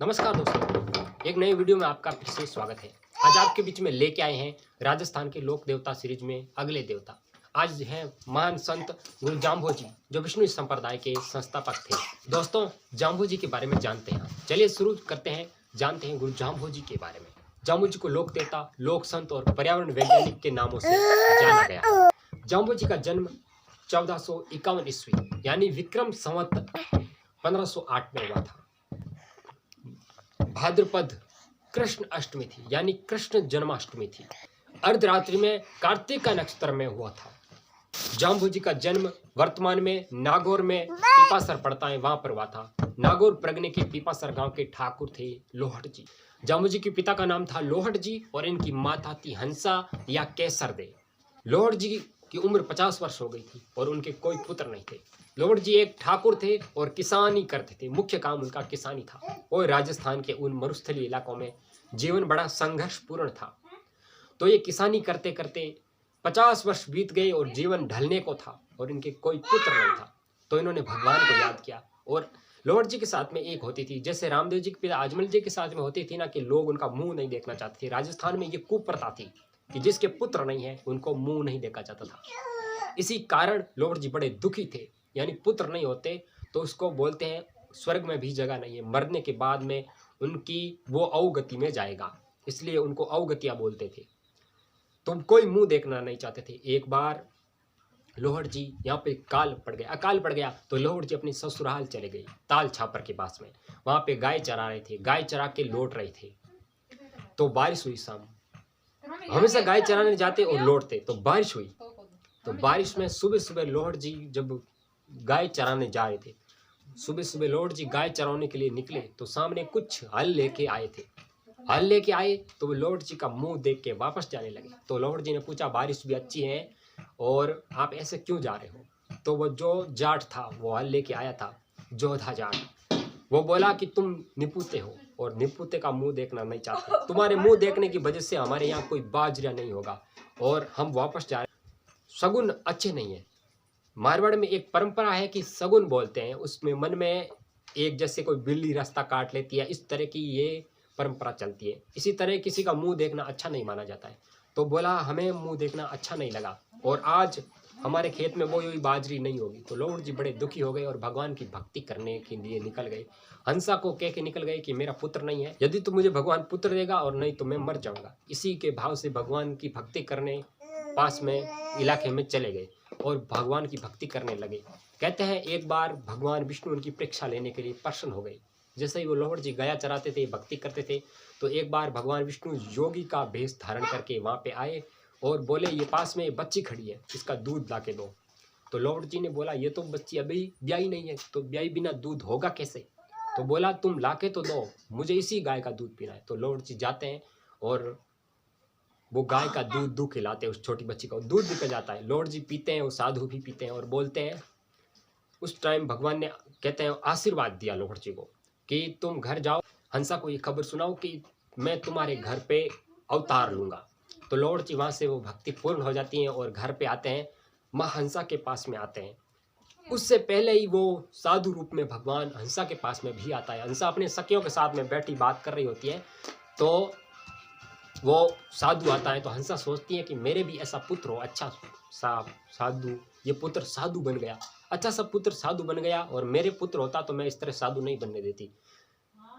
नमस्कार दोस्तों, एक नए वीडियो में आपका फिर से स्वागत है। आज आपके बीच में लेके आए हैं राजस्थान के लोक देवता सीरीज में अगले देवता। आज हैं महान संत गुरु जाम्बो जी, जो विष्णु संप्रदाय के संस्थापक थे। दोस्तों, जाम्बो जी के बारे में जानते हैं। चलिए शुरू करते हैं, जानते हैं गुरु जाम्बो जी के बारे में। जाम्बो जी को लोक देवता, लोक संत और पर्यावरण वैज्ञानिक के नामों से जाना गया। जाम्बो जी का जन्म 1451 ईस्वी यानी विक्रम संवत 1508 में हुआ था। भाद्रपद कृष्ण अष्टमी थी, यानी कृष्ण जन्माष्टमी थी। अर्धरात्रि में कार्तिक का नक्षत्र में हुआ था। जाम्बो जी का जन्म वर्तमान में नागौर में पीपासर पड़ता है, वहां पर हुआ था। नागौर प्रगने के पीपासर गांव के ठाकुर थे लोहट जी। जाम्बो जी के पिता का नाम था लोहट जी और इनकी माता थी हंसा या केसर दे। लोहट जी की उम्र 50 वर्ष हो गई थी और उनके कोई पुत्र नहीं थे। लोहट जी एक ठाकुर थे और किसानी करते थे, मुख्य काम उनका किसानी था। और राजस्थान के उन मरुस्थलीय इलाकों में जीवन बड़ा संघर्षपूर्ण था। तो ये किसानी करते करते 50 वर्ष बीत गए और जीवन ढलने को था और इनके कोई पुत्र नहीं था। तो इन्होंने भगवान को याद किया। और लोहट जी के साथ में एक होती थी, जैसे रामदेव जी के पिता आजमल जी के साथ में होती थी ना, कि लोग उनका मुंह नहीं देखना चाहते थे। राजस्थान में ये कुप्रथा थी कि जिसके पुत्र नहीं है उनको मुंह नहीं देखा जाता था। इसी कारण लोहट जी बड़े दुखी थे। यानी पुत्र नहीं होते तो उसको बोलते हैं स्वर्ग में भी जगह नहीं है, मरने के बाद में उनकी वो अवगति में जाएगा, इसलिए उनको अवगतिया बोलते थे। तो कोई मुंह देखना नहीं चाहते थे। एक बार लोहट जी यहाँ पे अकाल पड़ गया तो लोहट जी अपनी ससुराल चले गए, ताल छापर के पास में। वहां पे गाय चरा रहे थे, गाय चरा के लौट रहे थे तो बारिश हुई। शाम हमेशा गाय चराने जाते और लौटते, तो बारिश हुई। तो बारिश में सुबह सुबह लोहट जी जब गाय चराने जा रहे थे, सुबह सुबह लोहट जी गाय चराने के लिए निकले तो सामने कुछ हल लेके आए थे। हल लेके आए तो वो लोहट जी का मुंह देख के वापस जाने लगे। तो लोहट जी ने पूछा, बारिश भी अच्छी है और आप ऐसे क्यों जा रहे हो? तो वो जो जाट था, वो हल लेके आया था, जोधा जाट, वो बोला कि तुम निपुते हो और निपुते का मुंह देखना नहीं चाहते। तुम्हारे मुंह देखने की वजह से हमारे यहाँ कोई बाजरा नहीं होगा और हम वापस जा रहे। शगुन अच्छे नहीं है। मारवाड़ में एक परंपरा है कि शगुन बोलते हैं, उसमें मन में एक जैसे कोई बिल्ली रास्ता काट लेती है, इस तरह की ये परंपरा चलती है। इसी तरह किसी का मुंह देखना अच्छा नहीं माना जाता है। तो बोला हमें मुंह देखना अच्छा नहीं लगा और आज हमारे खेत में वो हुई बाजरी नहीं होगी। तो लोहट जी बड़े दुखी हो गए और भगवान की भक्ति करने के लिए निकल गए। हंसा को कह के निकल गए कि मेरा पुत्र नहीं है, यदि तो मुझे भगवान पुत्र देगा और नहीं तो मैं मर जाऊंगा। इसी के भाव से भगवान की भक्ति करने पास में इलाके में चले गए और भगवान की भक्ति करने लगे। कहते हैं एक बार भगवान विष्णु उनकी परीक्षा लेने के लिए प्रसन्न हो गए। जैसे ही वो लोहट जी गया चराते थे, भक्ति करते थे, तो एक बार भगवान विष्णु योगी का भेष धारण करके वहां पे आए और बोले, ये पास में बच्ची खड़ी है, इसका दूध ला के दो। तो लोहट जी ने बोला, ये तो बच्ची अभी ब्याही नहीं है, तो ब्याही बिना दूध होगा कैसे? तो बोला, तुम ला के तो दो, मुझे इसी गाय का दूध पीना है। तो लोहट जी जाते हैं और वो गाय का दूध खिलाते हैं उस छोटी बच्ची को, दूध निकल जाता है। लोहट जी पीते हैं, वो साधु भी पीते हैं और बोलते हैं, उस टाइम भगवान ने कहते हैं आशीर्वाद दिया लोहट जी को कि तुम घर जाओ, हंसा को ये खबर सुनाओ कि मैं तुम्हारे घर पे अवतार लूंगा। तो लोहट जी वहां से वो भक्ति पूर्ण हो जाती है और घर पे आते हैं, माँ हंसा के पास में आते हैं। उससे पहले ही वो साधु रूप में भगवान हंसा के पास में भी आता है। हंसा अपने सखियों के साथ में बैठी बात कर रही होती है, तो वो साधु आता है। तो हंसा सोचती है कि मेरे भी ऐसा पुत्र हो, अच्छा सा साधु, ये पुत्र साधु बन गया, अच्छा सा पुत्र साधु बन गया, और मेरे पुत्र होता तो मैं इस तरह साधु नहीं बनने देती।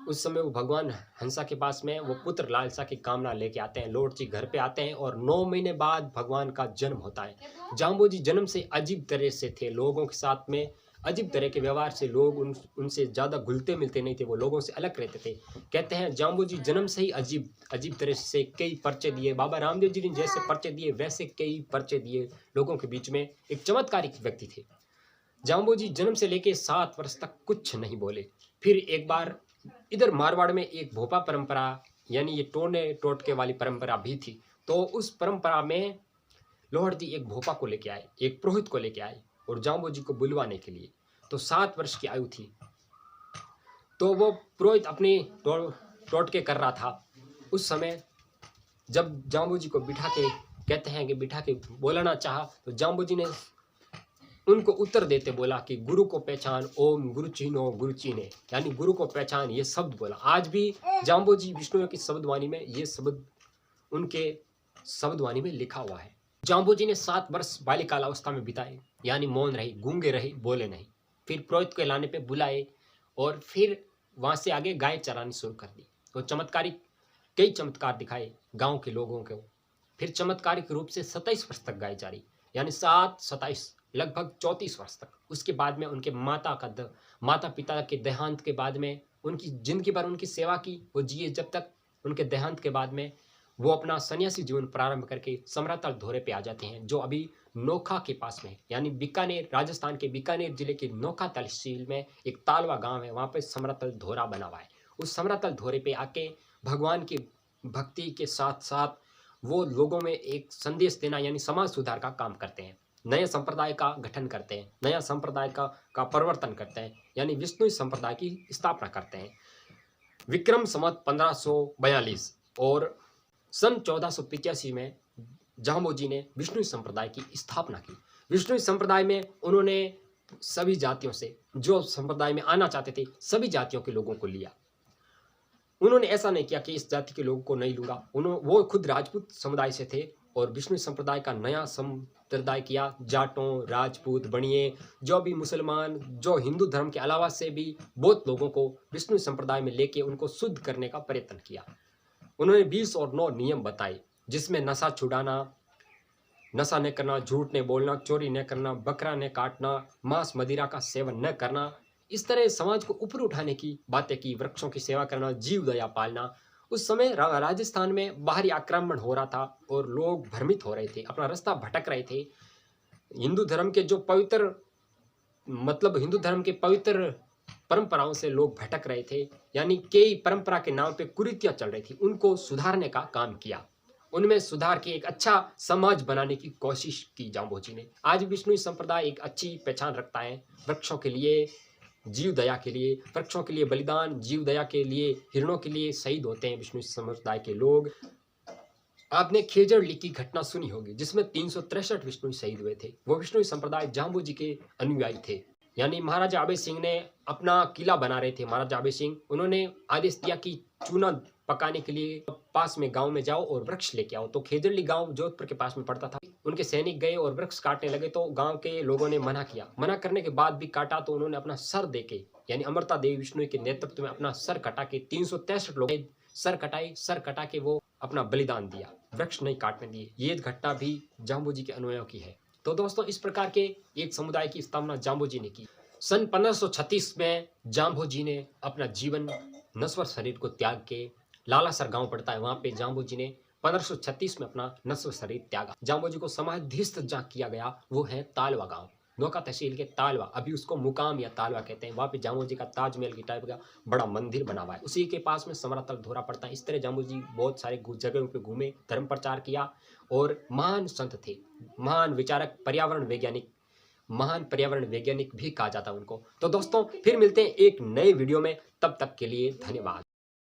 उस समय वो भगवान हंसा के पास में वो पुत्र लालसा की कामना लेके आते हैं। लोहट जी घर पे आते हैं और 9 महीने बाद भगवान का जन्म होता है। जाम्बो जी जन्म से अजीब तरह से थे, लोगों के साथ में अजीब तरह के व्यवहार से, लोग उनसे ज़्यादा घुलते मिलते नहीं थे, वो लोगों से अलग रहते थे। कहते हैं जाम्बो जी जन्म से ही अजीब तरह से कई पर्चे दिए। बाबा रामदेव जी ने जैसे पर्चे दिए वैसे कई पर्चे दिए लोगों के बीच में। एक चमत्कारिक व्यक्ति थे जाम्बो जी। जन्म से लेके 7 वर्ष तक कुछ नहीं बोले। फिर एक बार इधर मारवाड़ में एक भोपा परंपरा, यानी ये टोने टोटके वाली परंपरा भी थी। तो उस परंपरा में लोहट जी एक भोपा को लेके आए, एक पुरोहित को लेके आए और जाम्बो जी को बुलवाने के लिए। तो 7 वर्ष की आयु थी। तो वो पुरोहित अपनी टोटके कर रहा था। उस समय जब जाम्बो जी को बिठा के, कहते हैं कि बिठा के बोलना चाहा, तो जाम्बो जी ने उनको उत्तर देते बोला कि गुरु को पहचान, ओम गुरु चिन्हो गुरु चिन्हे, यानी गुरु को पहचान, ये शब्द बोला। आज भी जाम्बोजी बिश्नोई की शब्दवाणी में ये शब्द उनके शब्दवाणी में लिखा हुआ है। जाम्बोजी ने 7 वर्ष बाल्यकाल अवस्था में बिताए, यानी मौन रहे, गूंगे रहे, बोले नहीं। फिर पुरोहित के लाने पे बुलाए और फिर वहां से आगे गाय चरानी शुरू कर दी। तो चमत्कारिक कई चमत्कार दिखाए गांव के लोगों को। फिर चमत्कारिक रूप से 27 वर्ष तक गाय चरी, यानी 7-27 लगभग 34 वर्ष तक। उसके बाद में उनके माता पिता के देहांत के बाद में उनकी जिंदगी भर उनकी सेवा की, वो जिए जब तक। उनके देहांत के बाद में वो अपना सन्यासी जीवन प्रारंभ करके समरातल धोरे पे आ जाते हैं, जो अभी नोखा के पास में है, यानी बीकानेर, राजस्थान के बीकानेर जिले के नोखा तहसील में एक तालवा गांव है, वहां पे समरातल धोरा बना हुआ है। उस समरातल धोरे पे आके भगवान की भक्ति के साथ साथ वो लोगों में एक संदेश देना, यानी समाज सुधार का काम करते हैं, नए संप्रदाय का गठन करते हैं, नया संप्रदाय का परिवर्तन करते हैं, यानी विष्णु संप्रदाय की स्थापना करते हैं। विक्रम संवत 1542 और सन 1485 में जाम्बोजी ने विष्णु संप्रदाय की स्थापना की। विष्णु संप्रदाय में उन्होंने सभी जातियों से, जो संप्रदाय में आना चाहते थे, सभी जातियों के लोगों को लिया। उन्होंने ऐसा नहीं किया कि इस जाति के लोगों को नहीं लूंगा। वो खुद राजपूत समुदाय से थे और विष्णु संप्रदाय का नया संप्रदाय किया। जाटों, राजपूत, बनिए, जो भी मुसलमान, जो हिंदू धर्म के अलावा से भी बहुत लोगों को विष्णु संप्रदाय में लेके उनको शुद्ध करने का प्रयत्न किया। उन्होंने 20 और 9 नियम बताए, जिसमें नशा छुड़ाना, नशा न करना, झूठ न बोलना, चोरी न करना, बकरा न काटना, मांस मदिरा का सेवन न करना। इस तरह समाज को ऊपर उठाने की बातें की। वृक्षों की सेवा करना, जीव दया पालना। उस समय राजस्थान में बाहरी आक्रमण हो रहा था और लोग भ्रमित हो रहे थे, अपना रास्ता भटक रहे थे। हिंदू धर्म के जो पवित्र, मतलब हिंदू धर्म के पवित्र परंपराओं से लोग भटक रहे थे, यानी कई परंपरा के नाम पे कुरीतियां चल रही थी, उनको सुधारने का काम किया। उनमें सुधार के एक अच्छा समाज बनाने की कोशिश की जाम्बोजी ने। आज विष्णु संप्रदाय एक अच्छी पहचान रखता है, वृक्षों के लिए, जीव दया के लिए, वृक्षों के लिए बलिदान, जीव दया के लिए, हिरणों के लिए शहीद होते हैं विष्णु संप्रदाय के लोग। आपने खेजड़ली की घटना सुनी होगी, जिसमें 363 विष्णु शहीद हुए थे। वो विष्णु संप्रदाय जाम्बोजी के अनुयायी थे, यानी महाराजा अभय सिंह ने अपना किला बना रहे थे। महाराजा अभय सिंह, उन्होंने आदेश दिया कि चूना पकाने के लिए पास में गांव में जाओ और वृक्ष लेके आओ। तो खेजड़ली गांव जोधपुर के पास में पड़ता था। उनके सैनिक गए और वृक्ष काटने लगे, तो गांव के लोगों ने मना किया। मना करने के बाद भी काटा, तो उन्होंने अपना सर देके, यानी अमृता देवी विष्णु के नेतृत्व में अपना सर कटा के 363 लोग सर कटा के वो अपना बलिदान दिया, वृक्ष नहीं काटने दिए। ये घटना भी जाम्बोजी के अनुयायियों की है। तो दोस्तों, इस प्रकार के एक समुदाय की स्थापना जाम्बोजी ने की। सन 1536 में जाम्बोजी ने अपना जीवन, नश्वर शरीर को त्याग के, लालासर गांव पड़ता है, वहां पे जाम्बोजी ने 1536 में अपना नश्वर शरीर त्यागा। जाम्बोजी को समाधिस्थ जहाँ किया गया वो है तालवा गांव, नोखा तहसील के तालवा। अभी उसको मुकाम या तालवा कहते हैं। वहां पे जाम्बोजी का ताजमहल की टाइप का बड़ा मंदिर बना हुआ है। उसी के पास में समरातल धोरा पड़ता है। इस तरह जाम्बोजी बहुत सारे जगहों पे घूमे, धर्म प्रचार किया और महान संत थे, महान विचारक, महान पर्यावरण वैज्ञानिक भी कहा जाता है उनको। तो दोस्तों, फिर मिलते हैं एक नए वीडियो में, तब तक के लिए धन्यवाद।